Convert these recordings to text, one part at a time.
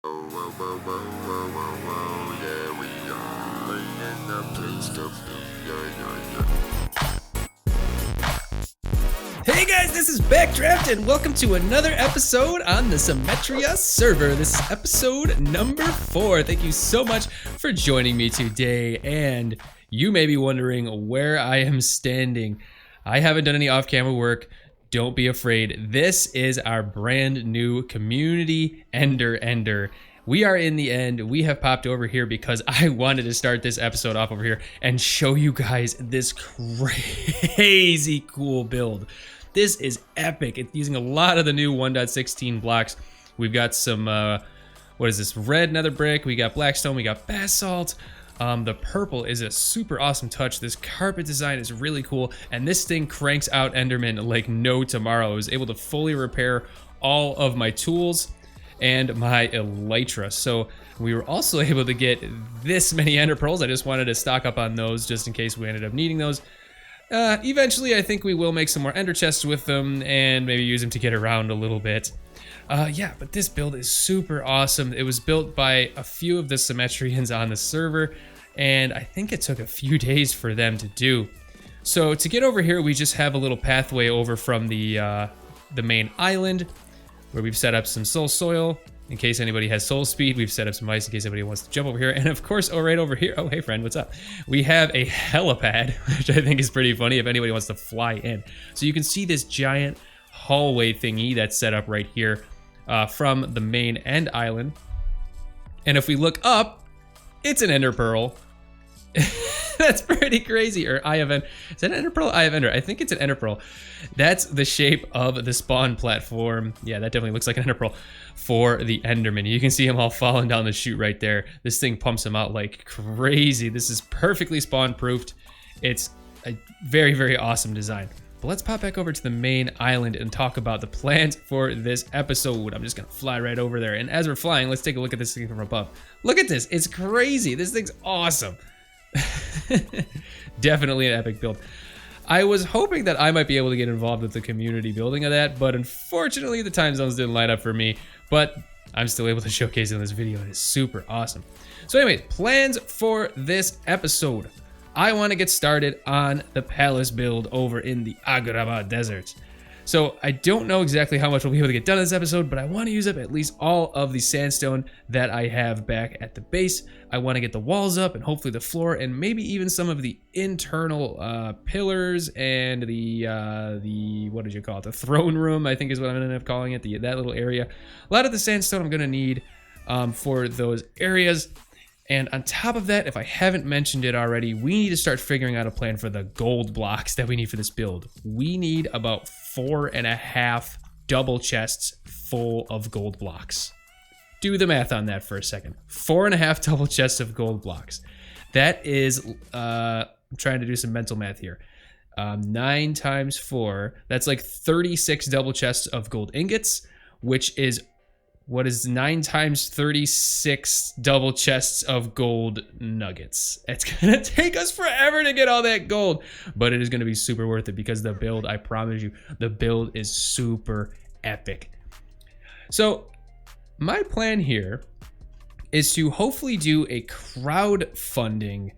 Yeah, we are laying up good stuff. Yeah. Hey guys, this is Backdraft, and welcome to another episode on the Symmetria server. This is episode number 4. Thank you so much for joining me today, and you may be wondering where I am standing. I haven't done any off-camera work. Don't be afraid. This is our brand new community ender. We are in the end. We have popped over here because I wanted to start this episode off over here and show you guys this crazy cool build. This is epic. It's using a lot of the new 1.16 blocks. We've got some, what is this? Red nether brick. We got blackstone. We got basalt. The purple is a super awesome touch. This carpet design is really cool. And this thing cranks out Enderman like no tomorrow. I was able to fully repair all of my tools and my elytra. So we were also able to get this many ender pearls. I just wanted to stock up on those just in case we ended up needing those. Eventually, I think we will make some more ender chests with them and maybe use them to get around a little bit. Yeah, but this build is super awesome. It was built by a few of the Symmetrians on the server, and I think it took a few days for them to do. So to get over here, we just have a little pathway over from the main island, where we've set up some soul soil. In case anybody has soul speed, we've set up some ice in case anybody wants to jump over here. And of course, right over here, oh, hey friend, what's up? We have a helipad, which I think is pretty funny if anybody wants to fly in. So you can see this giant hallway thingy that's set up right here from the main end island. And if we look up, it's an ender pearl. That's pretty crazy. Or Eye of Ender. Is that an ender pearl? Eye of Ender. I think it's an ender pearl. That's the shape of the spawn platform. Yeah, that definitely looks like an ender pearl for the Enderman. You can see him all falling down the chute right there. This thing pumps him out like crazy. This is perfectly spawn proofed. It's a very, very awesome design. But let's pop back over to the main island and talk about the plans for this episode. I'm just gonna fly right over there. And as we're flying, let's take a look at this thing from above. Look at this, it's crazy. This thing's awesome. Definitely an epic build. I was hoping that I might be able to get involved with the community building of that, but unfortunately the time zones didn't line up for me, but I'm still able to showcase it in this video. It is super awesome. So anyways, plans for this episode. I want to get started on the palace build over in the Agrabah desert. So I don't know exactly how much we'll be able to get done in this episode, but I want to use up at least all of the sandstone that I have back at the base. I want to get the walls up and hopefully the floor and maybe even some of the internal pillars and the what did you call it? The throne room, I think is what I'm gonna end up calling it. That little area. A lot of the sandstone I'm gonna need for those areas. And on top of that, if I haven't mentioned it already, we need to start figuring out a plan for the gold blocks that we need for this build. We need about 4.5 double chests full of gold blocks. Do the math on that for a second. 4.5 double chests of gold blocks. That is, I'm trying to do some mental math here. 9 times 4, that's like 36 double chests of gold ingots, which is what is 9 times 36 double chests of gold nuggets. It's gonna take us forever to get all that gold, but it is gonna be super worth it because the build, I promise you, the build is super epic. So my plan here is to hopefully do a crowdfunding,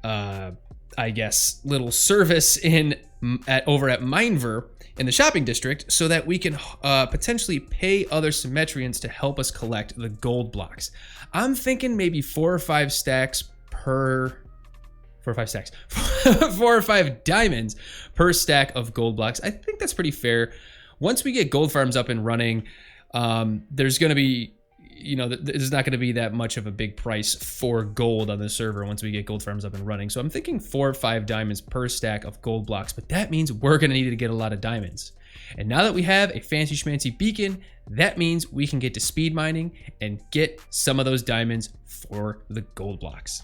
I guess, little service over at Minever in the shopping district so that we can potentially pay other Symmetrians to help us collect the gold blocks. I'm thinking maybe 4 or 5 stacks per 4 or 5 stacks 4 or 5 diamonds per stack of gold blocks. I think that's pretty fair. Once we get gold farms up and running, there's going to be, you know, there's not going to be that much of a big price for gold on the server once we get gold farms up and running. So I'm thinking 4 or 5 diamonds per stack of gold blocks, but that means we're going to need to get a lot of diamonds. And now that we have a fancy schmancy beacon, that means we can get to speed mining and get some of those diamonds for the gold blocks.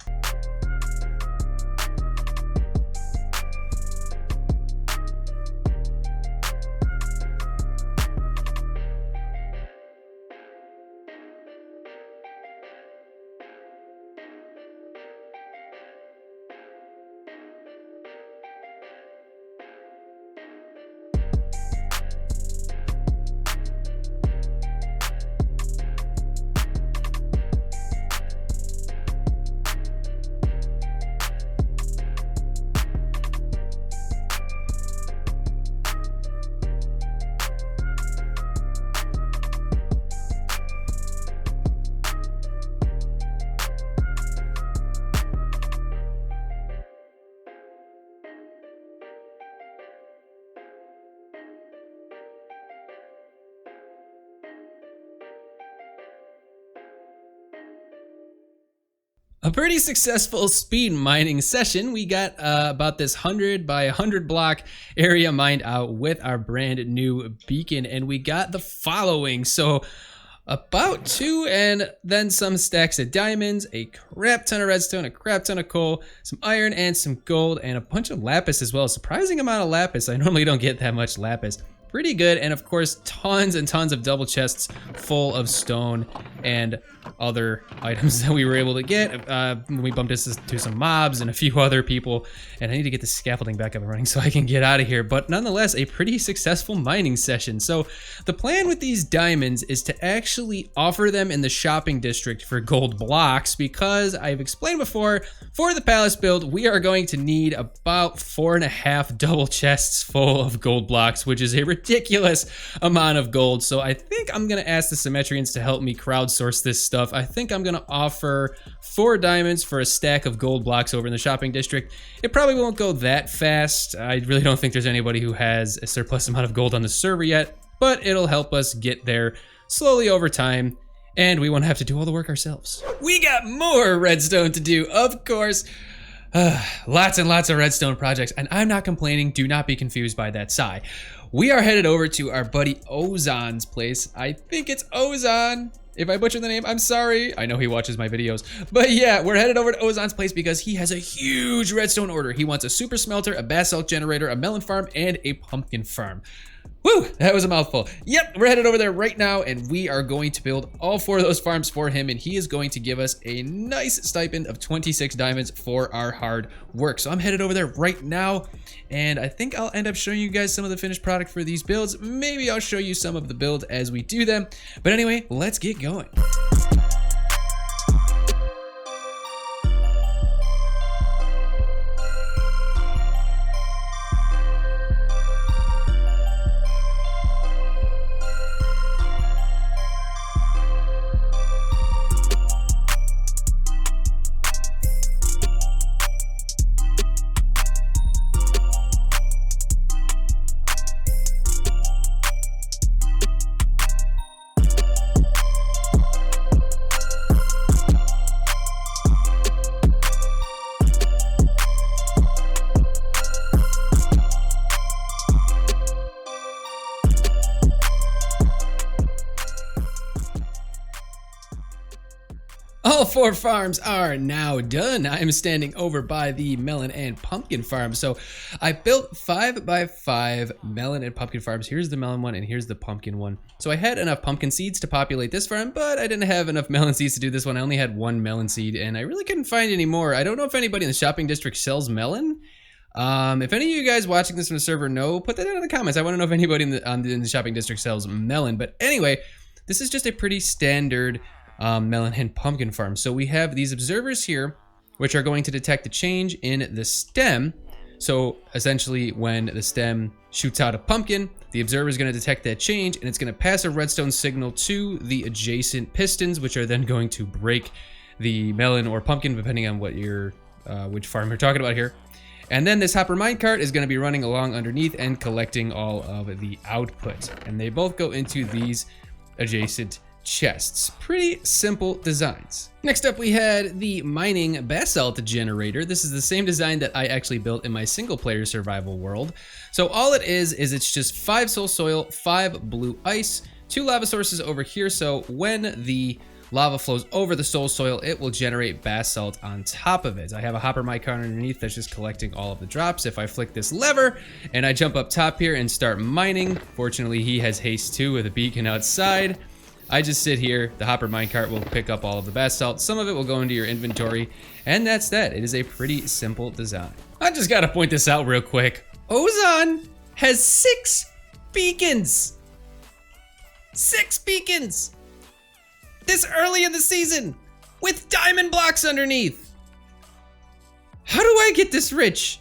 A pretty successful speed mining session. We got about this 100 by 100 block area mined out with our brand new beacon, and we got the following. So about 2 and then some stacks of diamonds, a crap ton of redstone, a crap ton of coal, some iron and some gold, and a bunch of lapis as well. Surprising amount of lapis. I normally don't get that much lapis. Pretty good. And of course, tons and tons of double chests full of stone and other items that we were able to get. We bumped into some mobs and a few other people, and I need to get the scaffolding back up and running so I can get out of here. But nonetheless, a pretty successful mining session. So the plan with these diamonds is to actually offer them in the shopping district for gold blocks, because I've explained before, for the palace build, we are going to need about 4.5 double chests full of gold blocks, which is a ridiculous amount of gold. So I think I'm gonna ask the Symmetrians to help me crowdsource this stuff. I think I'm gonna offer 4 diamonds for a stack of gold blocks over in the shopping district. It probably won't go that fast. I really don't think there's anybody who has a surplus amount of gold on the server yet, but it'll help us get there slowly over time, and we won't have to do all the work ourselves. We got more redstone to do, of course. Lots and lots of redstone projects, and I'm not complaining. Do not be confused by that sigh. We are headed over to our buddy Ozon's place. I think it's Ozon. If I butcher the name, I'm sorry. I know he watches my videos. But yeah, we're headed over to Ozon's place because he has a huge redstone order. He wants a super smelter, a basalt generator, a melon farm, and a pumpkin farm. Woo, that was a mouthful. Yep, we're headed over there right now, and we are going to build all 4 of those farms for him, and he is going to give us a nice stipend of 26 diamonds for our hard work. So I'm headed over there right now, and I think I'll end up showing you guys some of the finished product for these builds. Maybe I'll show you some of the builds as we do them. But anyway, let's get going. All 4 farms are now done. I'm standing over by the melon and pumpkin farm. So I built 5 by 5 melon and pumpkin farms. Here's the melon one and here's the pumpkin one. So I had enough pumpkin seeds to populate this farm, but I didn't have enough melon seeds to do this one. I only had 1 melon seed and I really couldn't find any more. I don't know if anybody in the shopping district sells melon. If any of you guys watching this from the server know, put that in the comments. I want to know if anybody in the shopping district sells melon. But anyway, this is just a pretty standard melon and pumpkin farm. So we have these observers here, which are going to detect the change in the stem. So essentially when the stem shoots out a pumpkin, the observer is going to detect that change, and it's going to pass a redstone signal to the adjacent pistons, which are then going to break the melon or pumpkin, depending on what which farm you're talking about here. And then this hopper minecart is going to be running along underneath and collecting all of the output. And they both go into these adjacent chests. Pretty simple designs. Next up, we had the mining basalt generator. This is the same design that I actually built in my single player survival world. So all it is it's just 5 soul soil, 5 blue ice, 2 lava sources over here. So when the lava flows over the soul soil, it will generate basalt on top of it. I have a hopper minecart underneath that's just collecting all of the drops. If I flick this lever and I jump up top here and start mining, fortunately he has haste too with a beacon outside. I just sit here, the hopper minecart will pick up all of the basalt, some of it will go into your inventory, and that's that. It is a pretty simple design. I just gotta point this out real quick. Ozon has 6 beacons! 6 beacons! This early in the season, with diamond blocks underneath! How do I get this rich?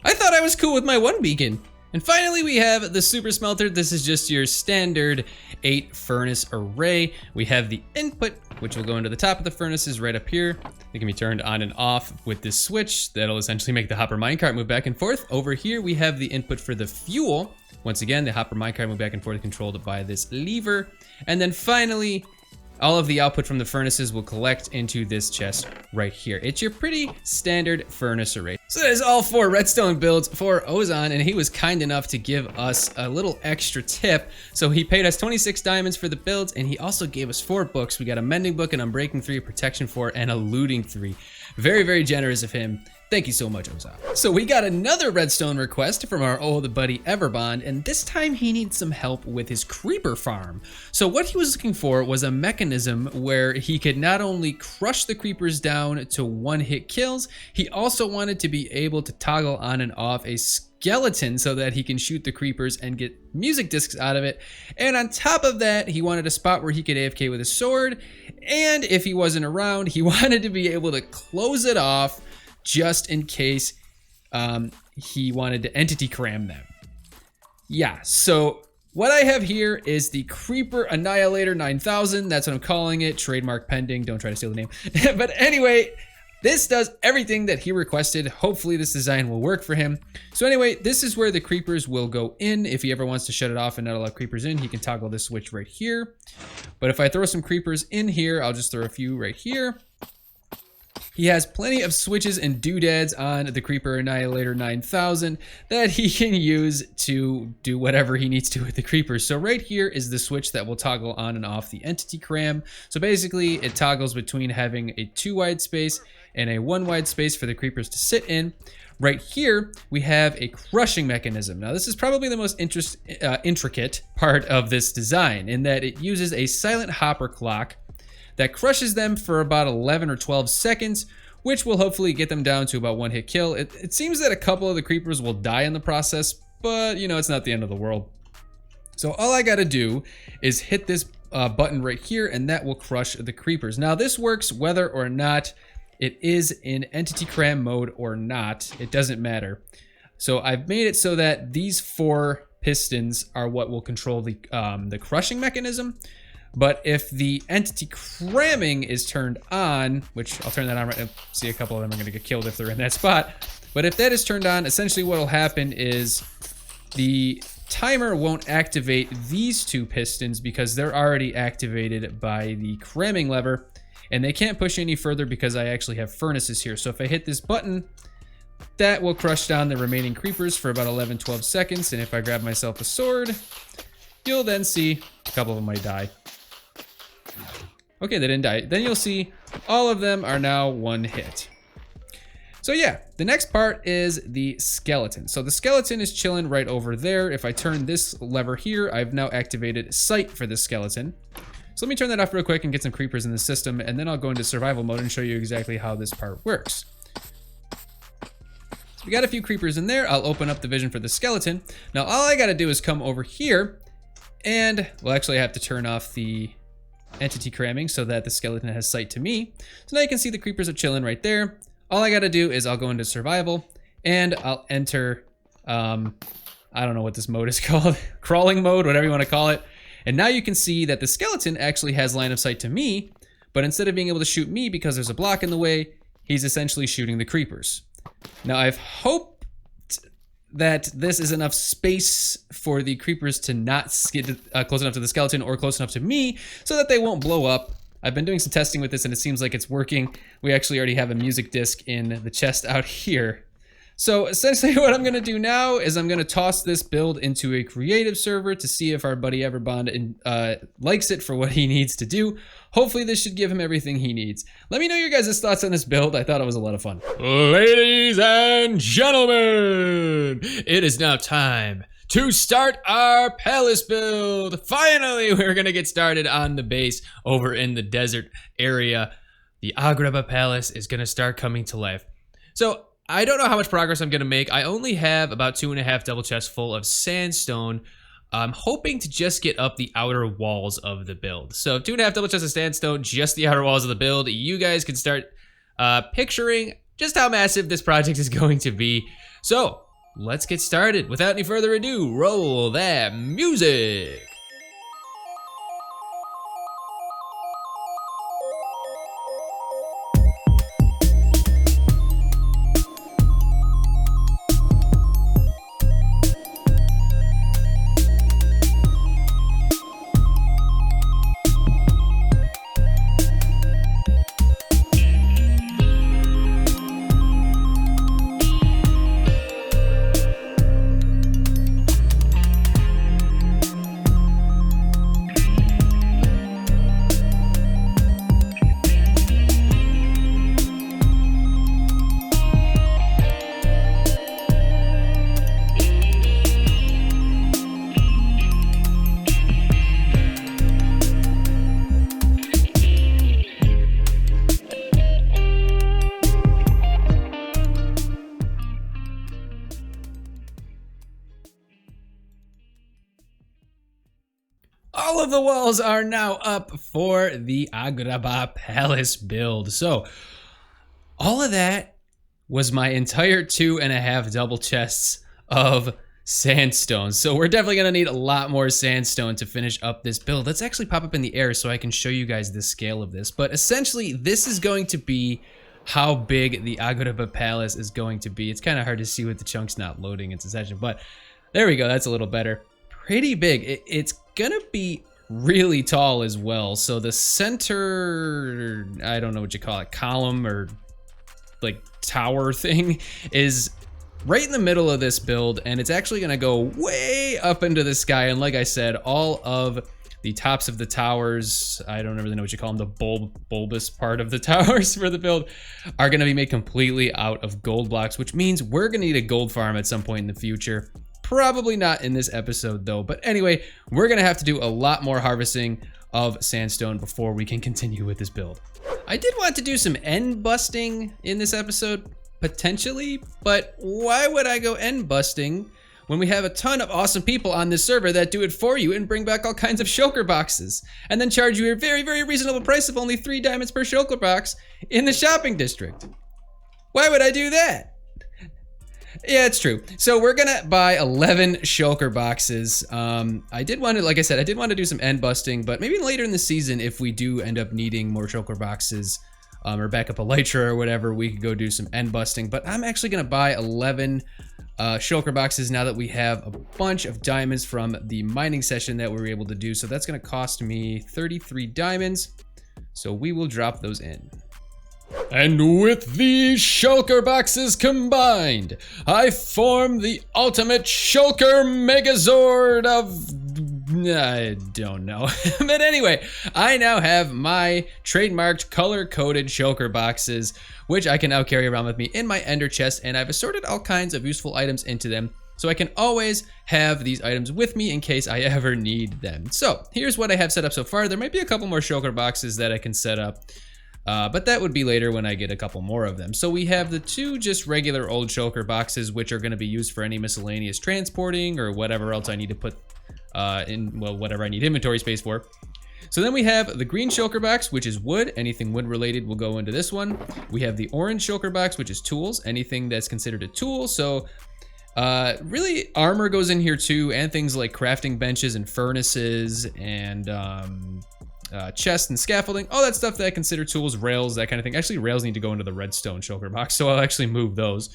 I thought I was cool with my 1 beacon. And finally, we have the super smelter. This is just your standard 8 furnace array. We have the input, which will go into the top of the furnaces right up here. It can be turned on and off with this switch. That'll essentially make the hopper minecart move back and forth. Over here, we have the input for the fuel. Once again, the hopper minecart move back and forth controlled by this lever. And then finally, all of the output from the furnaces will collect into this chest right here. It's your pretty standard furnace array. So that is all 4 redstone builds for Ozon, and he was kind enough to give us a little extra tip. So he paid us 26 diamonds for the builds, and he also gave us 4 books. We got a mending book, an unbreaking 3, a protection 4, and a looting 3. Very, very generous of him. Thank you so much, Ozon. So we got another redstone request from our old buddy Everbond, and this time he needs some help with his creeper farm. So what he was looking for was a mechanism where he could not only crush the creepers down to one-hit kills, he also wanted to be able to toggle on and off a skeleton so that he can shoot the creepers and get music discs out of it. And on top of that, he wanted a spot where he could AFK with a sword, and if he wasn't around, he wanted to be able to close it off just in case he wanted to entity cram them. Yeah, so what I have here is the Creeper Annihilator 9000. That's what I'm calling it. Trademark pending. Don't try to steal the name. But anyway, this does everything that he requested. Hopefully this design will work for him. So anyway, this is where the creepers will go in. If he ever wants to shut it off and not allow creepers in, he can toggle this switch right here. But if I throw some creepers in here, I'll just throw a few right here. He has plenty of switches and doodads on the Creeper Annihilator 9000 that he can use to do whatever he needs to with the creepers. So right here is the switch that will toggle on and off the entity cram. So basically it toggles between having a 2 wide space and a 1 wide space for the creepers to sit in. Right here, we have a crushing mechanism. Now this is probably the most intricate part of this design, in that it uses a silent hopper clock that crushes them for about 11 or 12 seconds, which will hopefully get them down to about 1-hit kill. It seems that a couple of the creepers will die in the process, but you know, it's not the end of the world. So all I gotta do is hit this button right here, and that will crush the creepers. Now this works whether or not it is in entity cram mode or not. It doesn't matter. So I've made it so that these 4 pistons are what will control the crushing mechanism. But if the entity cramming is turned on, which I'll turn that on right now, see a couple of them are gonna get killed if they're in that spot. But if that is turned on, essentially what will happen is the timer won't activate these 2 pistons because they're already activated by the cramming lever, and they can't push any further because I actually have furnaces here. So if I hit this button, that will crush down the remaining creepers for about 11-12 seconds. And if I grab myself a sword, you'll then see a couple of them might die. Okay, they didn't die. Then you'll see all of them are now 1 hit. So yeah, the next part is the skeleton. So the skeleton is chilling right over there. If I turn this lever here, I've now activated sight for the skeleton. So let me turn that off real quick and get some creepers in the system, and then I'll go into survival mode and show you exactly how this part works. So we got a few creepers in there. I'll open up the vision for the skeleton. Now all I gotta do is come over here, and well, actually I have to turn off the entity cramming so that the skeleton has sight to me. So now you can see the creepers are chilling right there. All I gotta do is I'll go into survival, and I'll enter, I don't know what this mode is called, crawling mode, whatever you wanna call it. And now you can see that the skeleton actually has line of sight to me, but instead of being able to shoot me because there's a block in the way, he's essentially shooting the creepers. Now I've hoped that this is enough space for the creepers to not get close enough to the skeleton or close enough to me so that they won't blow up. I've been doing some testing with this and it seems like it's working. We actually already have a music disc in the chest out here. So essentially what I'm gonna do now is I'm gonna toss this build into a creative server to see if our buddy Everbond likes it for what he needs to do. Hopefully this should give him everything he needs. Let me know your guys' thoughts on this build. I thought it was a lot of fun. Ladies and gentlemen, it is now time to start our palace build. Finally, we're gonna get started on the base over in the desert area. The Agrabah palace is gonna start coming to life. So I don't know how much progress I'm gonna make. I only have about 2.5 double chests full of sandstone. I'm hoping to just get up the outer walls of the build. So 2.5 double chests of sandstone, just the outer walls of the build. You guys can start picturing just how massive this project is going to be. So let's get started. Without any further ado, roll that music. of the walls are now up for the Agrabah Palace build. So all of that was my entire 2.5 double chests of sandstone. So we're definitely gonna need a lot more sandstone to finish up this build. Let's actually pop up in the air so I can show you guys the scale of this. But essentially, this is going to be how big the Agrabah Palace is going to be. It's kind of hard to see with the chunks not loading into session, but there we go, that's a little better. Pretty big. It's gonna be really tall as well. So the center, I don't know what you call it, column or like tower thing is right in the middle of this build, and it's actually gonna go way up into the sky. And like I said, all of the tops of the towers, I don't really know what you call them, the bulbous part of the towers for the build, are gonna be made completely out of gold blocks, which means we're gonna need a gold farm at some point in the future. Probably not in this episode though, but anyway, we're gonna have to do a lot more harvesting of sandstone before we can continue with this build. I did want to do some end busting in this episode, potentially, but why would I go end busting when we have a ton of awesome people on this server that do it for you and bring back all kinds of shulker boxes and then charge you a very, very reasonable price of only 3 diamonds per shulker box in the shopping district? Why would I do that? Yeah, it's true. So we're gonna buy 11 shulker boxes. I did want to, like I said, I did want to do some end busting, but maybe later in the season, if we do end up needing more shulker boxes, or back up elytra or whatever, we could go do some end busting. But I'm actually gonna buy 11 shulker boxes now that we have a bunch of diamonds from the mining session that we were able to do. So that's gonna cost me 33 diamonds. So we will drop those in. And with these shulker boxes combined, I form the ultimate shulker megazord of... I don't know. But anyway, I now have my trademarked color-coded shulker boxes, which I can now carry around with me in my ender chest, and I've assorted all kinds of useful items into them, so I can always have these items with me in case I ever need them. So here's what I have set up so far. There might be a couple more shulker boxes that I can set up, but that would be later when I get a couple more of them. So we have the 2 just regular old shulker boxes, which are going to be used for any miscellaneous transporting or whatever else I need to put whatever I need inventory space for. So then we have the green shulker box, which is wood. Anything wood related will go into this one. We have the orange shulker box, which is tools. Anything that's considered a tool. So really armor goes in here too, and things like crafting benches and furnaces and chests and scaffolding, all that stuff that I consider tools, rails, that kind of thing. Actually, rails need to go into the redstone shulker box, so I'll actually move those.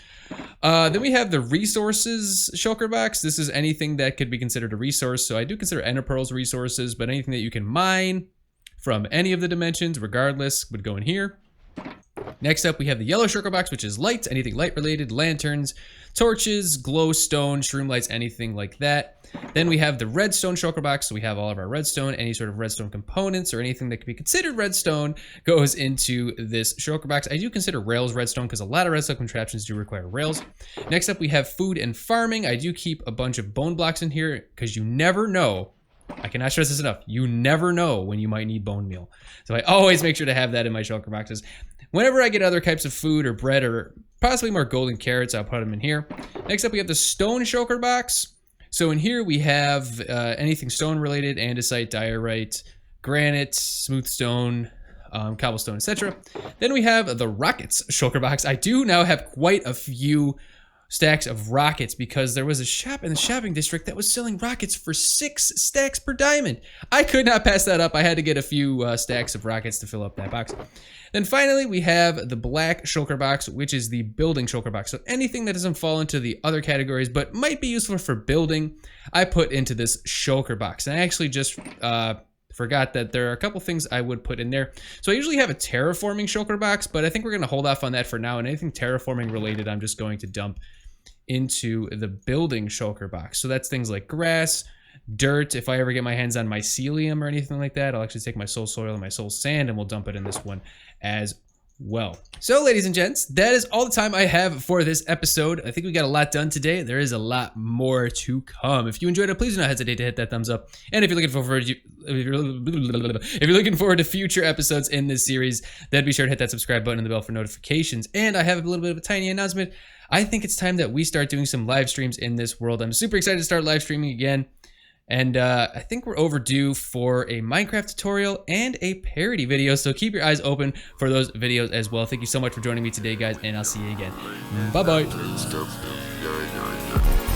Then we have the resources shulker box. This is anything that could be considered a resource. So I do consider ender pearls resources, but anything that you can mine from any of the dimensions, regardless, would go in here. Next up, we have the yellow shulker box, which is lights, anything light related, lanterns, torches, glowstone, shroom lights, anything like that. Then we have the redstone shulker box, so we have all of our redstone, any sort of redstone components or anything that could be considered redstone goes into this shulker box. I do consider rails redstone because a lot of redstone contraptions do require rails. Next up, we have food and farming. I do keep a bunch of bone blocks in here because you never know. I cannot stress this enough. You never know when you might need bone meal. So I always make sure to have that in my shulker boxes. Whenever I get other types of food or bread or possibly more golden carrots, I'll put them in here. Next up, we have the stone shulker box. So in here we have anything stone related, andesite, diorite, granite, smooth stone, cobblestone, etc. Then we have the rockets shulker box. I do now have quite a few stacks of rockets because there was a shop in the shopping district that was selling rockets for 6 stacks per diamond. I could not pass that up. I had to get a few stacks of rockets to fill up that box. Then finally, we have the black shulker box, which is the building shulker box. So anything that doesn't fall into the other categories, but might be useful for building, I put into this shulker box. And I actually just forgot that there are a couple things I would put in there. So I usually have a terraforming shulker box, but I think we're gonna hold off on that for now. And anything terraforming related, I'm just going to dump into the building shulker box. So that's things like grass, dirt. If I ever get my hands on mycelium or anything like that, I'll actually take my soul soil and my soul sand and we'll dump it in this one as well. So ladies and gents, that is all the time I have for this episode. I think we got a lot done today. There is a lot more to come. If you enjoyed it, please do not hesitate to hit that thumbs up. And if you're looking forward to future episodes in this series, then be sure to hit that subscribe button and the bell for notifications. And I have a little bit of a tiny announcement. I think it's time that we start doing some live streams in this world. I'm super excited to start live streaming again. And I think we're overdue for a Minecraft tutorial and a parody video, so keep your eyes open for those videos as well. Thank you so much for joining me today, guys, and I'll see you again. Bye-bye. Stuff, yeah, yeah, yeah.